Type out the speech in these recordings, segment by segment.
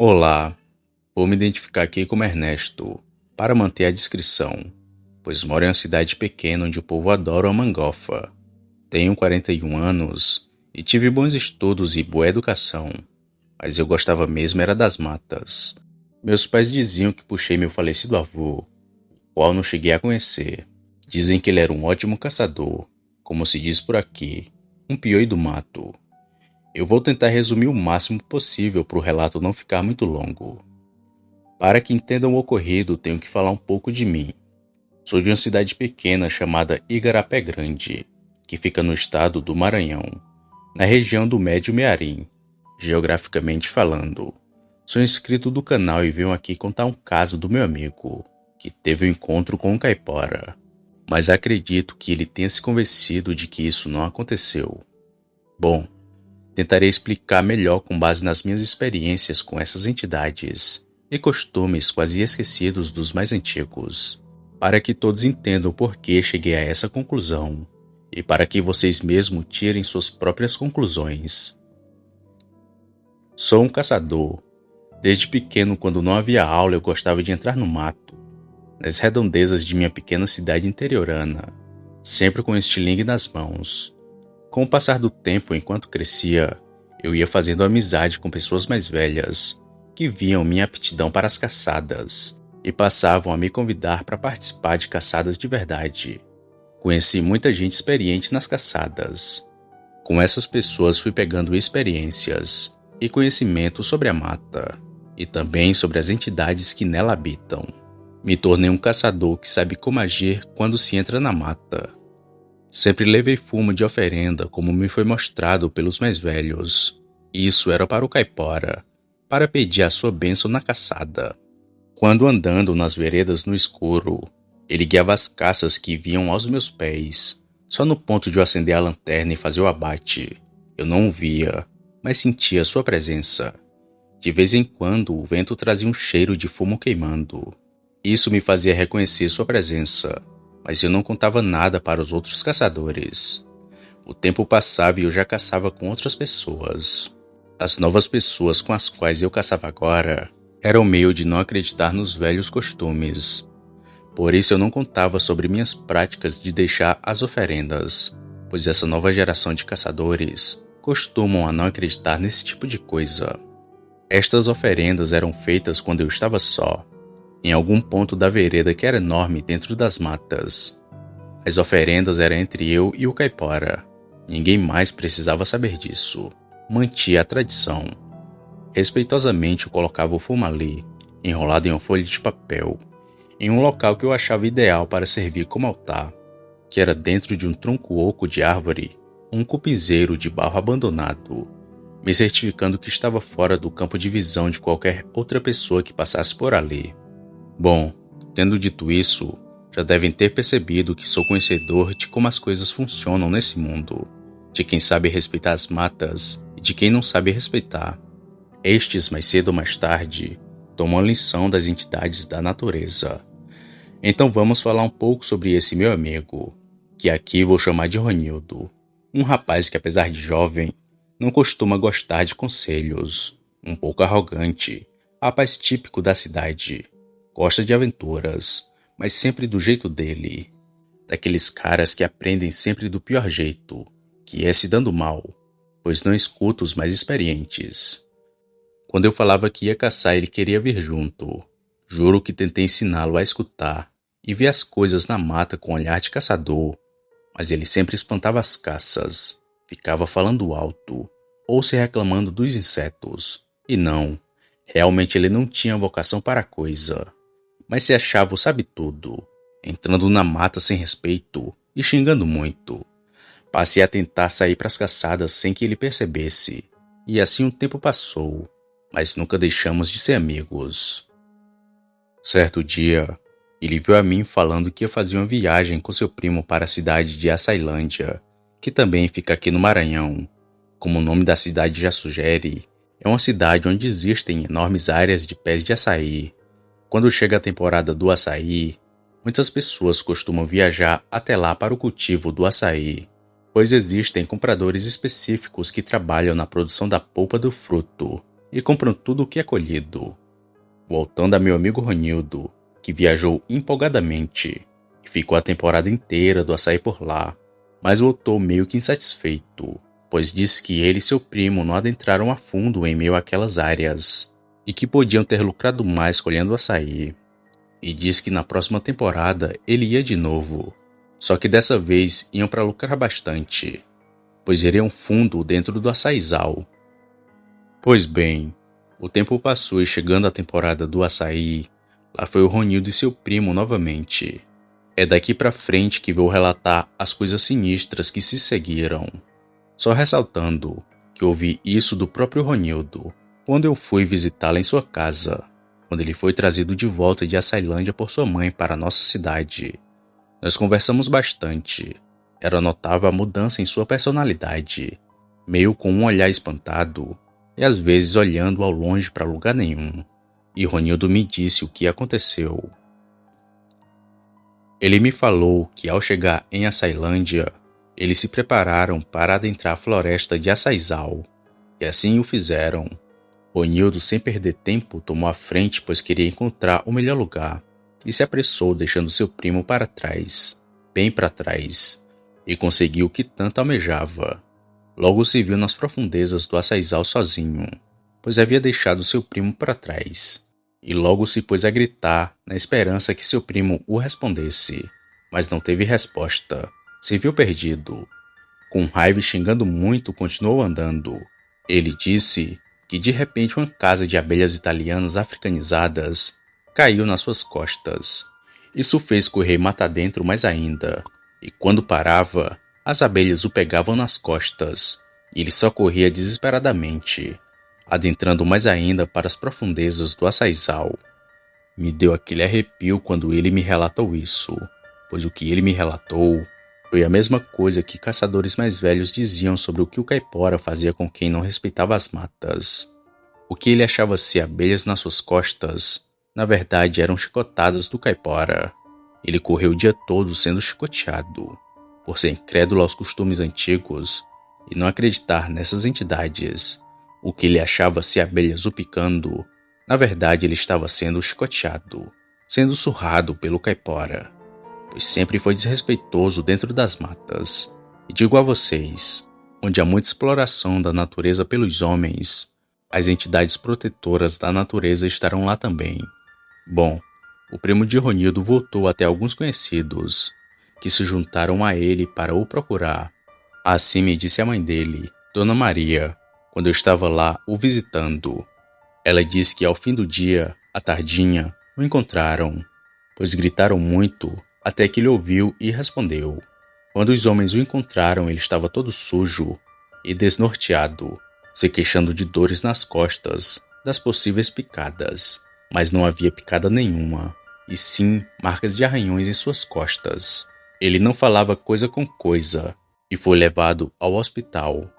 Olá, vou me identificar aqui como Ernesto, para manter a discrição, pois moro em uma cidade pequena onde o povo adora a mangofa. Tenho 41 anos e tive bons estudos e boa educação, mas eu gostava mesmo era das matas. Meus pais diziam que puxei meu falecido avô, o qual não cheguei a conhecer. Dizem que ele era um ótimo caçador, como se diz por aqui, um pioi do mato. Eu vou tentar resumir o máximo possível para o relato não ficar muito longo. Para que entendam o ocorrido, tenho que falar um pouco de mim. Sou de uma cidade pequena chamada Igarapé Grande, que fica no estado do Maranhão, na região do Médio Mearim, geograficamente falando. Sou inscrito do canal e venho aqui contar um caso do meu amigo, que teve um encontro com um caipora, mas acredito que ele tenha se convencido de que isso não aconteceu. Bom, tentarei explicar melhor com base nas minhas experiências com essas entidades e costumes quase esquecidos dos mais antigos, para que todos entendam por que cheguei a essa conclusão e para que vocês mesmos tirem suas próprias conclusões. Sou um caçador. Desde pequeno, quando não havia aula, eu gostava de entrar no mato, nas redondezas de minha pequena cidade interiorana, sempre com um estilingue nas mãos. Com o passar do tempo, enquanto crescia, eu ia fazendo amizade com pessoas mais velhas, que viam minha aptidão para as caçadas e passavam a me convidar para participar de caçadas de verdade. Conheci muita gente experiente nas caçadas. Com essas pessoas fui pegando experiências e conhecimento sobre a mata e também sobre as entidades que nela habitam. Me tornei um caçador que sabe como agir quando se entra na mata. Sempre levei fumo de oferenda, como me foi mostrado pelos mais velhos. Isso era para o caipora, para pedir a sua bênção na caçada. Quando andando nas veredas no escuro, ele guiava as caças que vinham aos meus pés, só no ponto de eu acender a lanterna e fazer o abate. Eu não o via, mas sentia sua presença. De vez em quando, o vento trazia um cheiro de fumo queimando. Isso me fazia reconhecer sua presença, mas eu não contava nada para os outros caçadores. O tempo passava e eu já caçava com outras pessoas. As novas pessoas com as quais eu caçava agora eram meio de não acreditar nos velhos costumes. Por isso eu não contava sobre minhas práticas de deixar as oferendas, pois essa nova geração de caçadores costumam a não acreditar nesse tipo de coisa. Estas oferendas eram feitas quando eu estava só, em algum ponto da vereda que era enorme dentro das matas. As oferendas eram entre eu e o caipora. Ninguém mais precisava saber disso. Mantia a tradição. Respeitosamente eu colocava o fumo ali, enrolado em uma folha de papel, em um local que eu achava ideal para servir como altar, que era dentro de um tronco oco de árvore, um cupizeiro de barro abandonado, me certificando que estava fora do campo de visão de qualquer outra pessoa que passasse por ali. Bom, tendo dito isso, já devem ter percebido que sou conhecedor de como as coisas funcionam nesse mundo, de quem sabe respeitar as matas e de quem não sabe respeitar. Estes, mais cedo ou mais tarde, tomam a lição das entidades da natureza. Então vamos falar um pouco sobre esse meu amigo, que aqui vou chamar de Ronildo, um rapaz que, apesar de jovem, não costuma gostar de conselhos, um pouco arrogante, rapaz típico da cidade. Gosta de aventuras, mas sempre do jeito dele. Daqueles caras que aprendem sempre do pior jeito, que é se dando mal, pois não escuta os mais experientes. Quando eu falava que ia caçar, ele queria vir junto. Juro que tentei ensiná-lo a escutar e ver as coisas na mata com olhar de caçador, mas ele sempre espantava as caças, ficava falando alto ou se reclamando dos insetos. E não, realmente ele não tinha vocação para a coisa, mas se achava o sabe-tudo, entrando na mata sem respeito e xingando muito. Passei a tentar sair para as caçadas sem que ele percebesse, e assim um tempo passou, mas nunca deixamos de ser amigos. Certo dia, ele veio a mim falando que ia fazer uma viagem com seu primo para a cidade de Açailândia, que também fica aqui no Maranhão. Como o nome da cidade já sugere, é uma cidade onde existem enormes áreas de pés de açaí. Quando chega a temporada do açaí, muitas pessoas costumam viajar até lá para o cultivo do açaí, pois existem compradores específicos que trabalham na produção da polpa do fruto. e compram tudo o que é colhido. Voltando a meu amigo Ronildo, que viajou empolgadamente e ficou a temporada inteira do açaí por lá, mas voltou meio que insatisfeito, pois disse que ele e seu primo não adentraram a fundo em meio àquelas áreas e que podiam ter lucrado mais colhendo açaí. E disse que na próxima temporada ele ia de novo, só que dessa vez iam para lucrar bastante, pois iriam fundo dentro do açaizal. Pois bem, o tempo passou e chegando a temporada do açaí, lá foi o Ronildo e seu primo novamente. É daqui pra frente que vou relatar as coisas sinistras que se seguiram. Só ressaltando que ouvi isso do próprio Ronildo, quando eu fui visitá-lo em sua casa, quando ele foi trazido de volta de Açailândia por sua mãe para nossa cidade. Nós conversamos bastante. Era notável a mudança em sua personalidade, meio com um olhar espantado, e às vezes olhando ao longe para lugar nenhum. E Ronildo me disse o que aconteceu. Ele me falou que ao chegar em Açailândia, eles se prepararam para adentrar a floresta de Açaizal, e assim o fizeram. Ronildo, sem perder tempo, tomou a frente pois queria encontrar o melhor lugar, e se apressou deixando seu primo para trás, bem para trás, e conseguiu o que tanto almejava. Logo se viu nas profundezas do açaizal sozinho, pois havia deixado seu primo para trás, e logo se pôs a gritar na esperança que seu primo o respondesse, mas não teve resposta. Se viu perdido. Com raiva e xingando muito, continuou andando. Ele disse que de repente uma casa de abelhas italianas africanizadas caiu nas suas costas. Isso fez correr mata dentro mais ainda, e quando parava, as abelhas o pegavam nas costas, e ele só corria desesperadamente, adentrando mais ainda para as profundezas do açaizal. Me deu aquele arrepio quando ele me relatou isso, pois o que ele me relatou foi a mesma coisa que caçadores mais velhos diziam sobre o que o caipora fazia com quem não respeitava as matas. O que ele achava ser abelhas nas suas costas, na verdade eram chicotadas do caipora. Ele correu o dia todo sendo chicoteado, por ser incrédulo aos costumes antigos e não acreditar nessas entidades. O que ele achava ser abelhas o picando, na verdade ele estava sendo chicoteado, sendo surrado pelo caipora, pois sempre foi desrespeitoso dentro das matas. E digo a vocês, onde há muita exploração da natureza pelos homens, as entidades protetoras da natureza estarão lá também. Bom, o primo de Ronildo voltou até alguns conhecidos, que se juntaram a ele para o procurar. Assim me disse a mãe dele, Dona Maria, quando eu estava lá o visitando. Ela disse que ao fim do dia, à tardinha, o encontraram, pois gritaram muito até que ele ouviu e respondeu. Quando os homens o encontraram, ele estava todo sujo e desnorteado, se queixando de dores nas costas das possíveis picadas, mas não havia picada nenhuma, e sim marcas de arranhões em suas costas. Ele não falava coisa com coisa e foi levado ao hospital.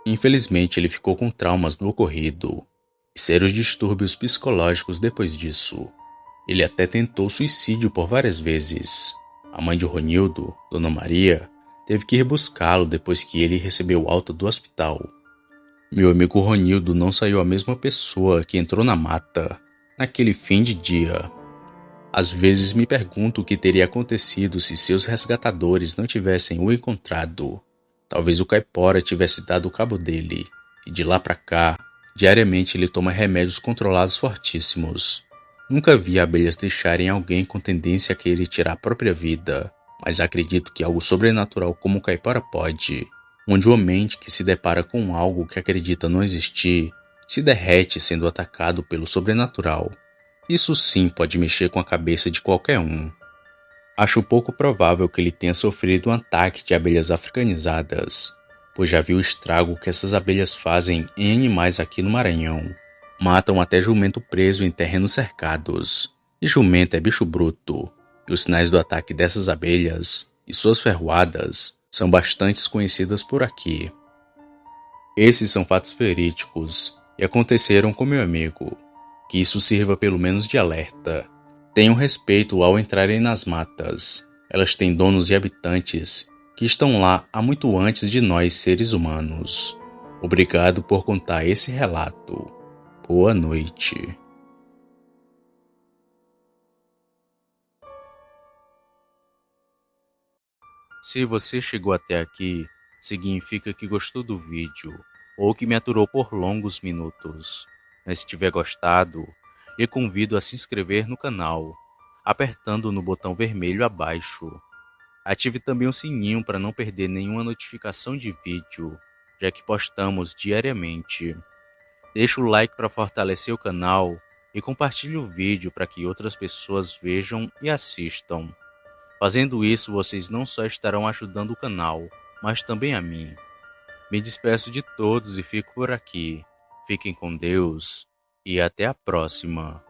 Infelizmente, ele ficou com traumas no ocorrido e sérios distúrbios psicológicos depois disso. Ele até tentou suicídio por várias vezes. A mãe de Ronildo, Dona Maria, teve que ir buscá-lo depois que ele recebeu alta do hospital. Meu amigo Ronildo não saiu a mesma pessoa que entrou na mata naquele fim de dia. Às vezes me pergunto o que teria acontecido se seus resgatadores não tivessem o encontrado. Talvez o caipora tivesse dado o cabo dele, e de lá pra cá, diariamente ele toma remédios controlados fortíssimos. Nunca vi abelhas deixarem alguém com tendência a querer tirar a própria vida, mas acredito que algo sobrenatural como o caipora pode, onde uma mente que se depara com algo que acredita não existir, se derrete sendo atacado pelo sobrenatural. Isso sim pode mexer com a cabeça de qualquer um. Acho pouco provável que ele tenha sofrido um ataque de abelhas africanizadas, pois já vi o estrago que essas abelhas fazem em animais aqui no Maranhão. Matam até jumento preso em terrenos cercados. E jumento é bicho bruto, e os sinais do ataque dessas abelhas e suas ferroadas são bastante conhecidas por aqui. Esses são fatos verídicos e aconteceram com meu amigo. Que isso sirva pelo menos de alerta. Tenham respeito ao entrarem nas matas. Elas têm donos e habitantes que estão lá há muito antes de nós seres humanos. Obrigado por contar esse relato. Boa noite. Se você chegou até aqui, significa que gostou do vídeo ou que me aturou por longos minutos. Mas se tiver gostado, eu convido a se inscrever no canal, apertando no botão vermelho abaixo. Ative também o sininho para não perder nenhuma notificação de vídeo, já que postamos diariamente. Deixe o like para fortalecer o canal e compartilhe o vídeo para que outras pessoas vejam e assistam. Fazendo isso, vocês não só estarão ajudando o canal, mas também a mim. Me despeço de todos e fico por aqui. Fiquem com Deus e até a próxima.